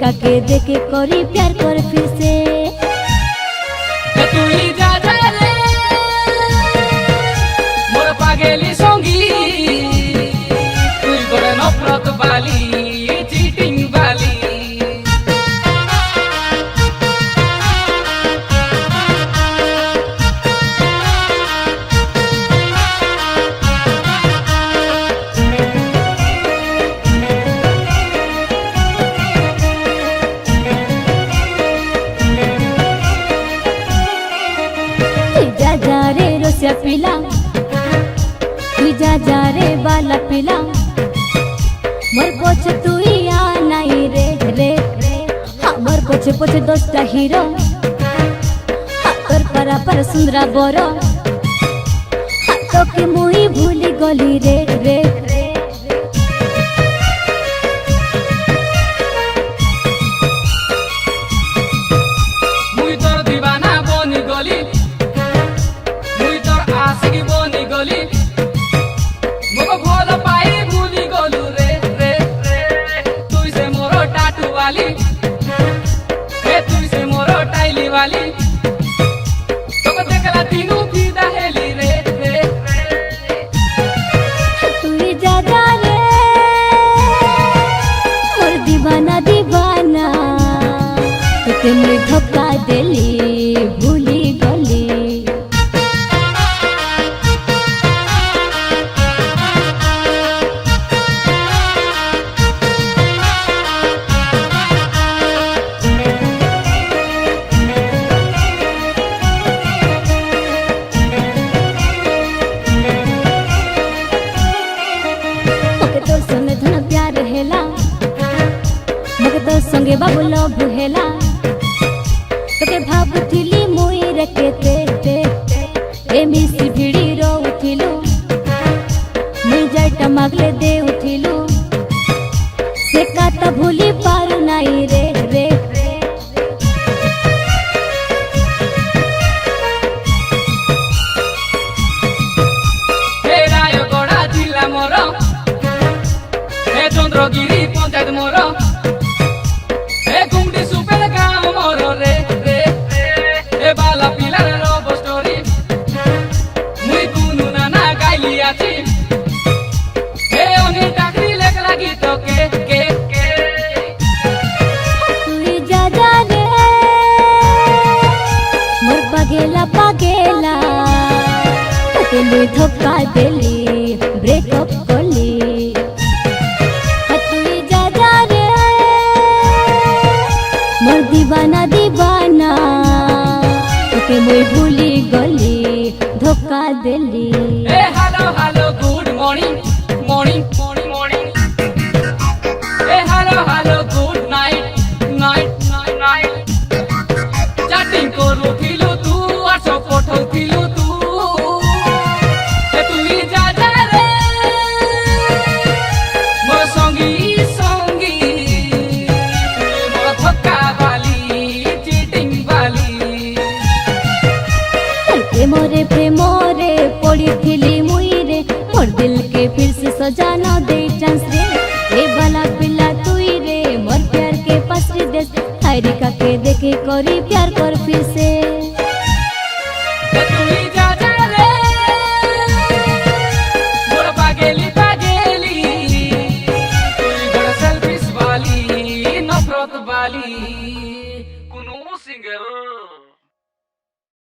तारिका के देखे करी प्यार कर फिर से। तू ही जा जा रे मोर पागेली संगी, तू बड़े नफरत वाली चीटिंग वाली। पिला तू जा रे बाला पिला मोर पोछ तू या नहीं रे रे मोर पोछे पोछे दोस्ता हीरो तोर परा पर सुंदरा बोरो तो के मुई भूली गली रे रे। मुई तोर दीवाना बनी गली, आशिकी बनी गली, मोको भोल पाई भूली गलु रे रे रे। तुई से मोरो टाटू वाली, तुई से मोरो टाइली वाली, तोको देखला तीनू फिदा हेली रे रे रे। तुई जा रे मोर दीवाना दीवाना, तोके मुई धोखा देली भूली गली। तो संगे बाबू लव हेला तोके भाबुथिली मुई रखेते ते मिसी भिड़ी रोउथिलु मुई जाइटा मागले देउथिलु से काता भूली पारु नाई रे रे। हे रायगड़ा जिला मोर, हे चंद्रगिरी पंचायत मोर, बाला पिलार लव स्टोरी मुई कुनु नाना गाइली आछि। हे ओनी टाकरी लेख लागी तो के तुई जा रे मोर पागेला पागेला तोके मुई धोखा देली ब्रेकअप करली। तुई जा रे मोर दीवाना दीवाना, तोके मुई भूली गली धोखा देली। ए hello hello good morning morning morning morning, ए hello hello good night night night night. Chatting करूथिलु तू आसो पठौथिलु तू, तुई जा रे मोर संगी संगी, मोर धोखा वाली चीटिंग वाली। प्रेमोरे पड़ी थिली मुई रे मोर दिल के फिर से सजाना दे चांस रे। ए बाला पिला तुई रे मोर प्यार के पसरी दे, तारिका के देखे करी प्यार कर फिर से। तुई जा रे मोर पागेली पागेली, तुई बड़ा सेल्फिश वाली नफरत वाली कुनु सिंगर।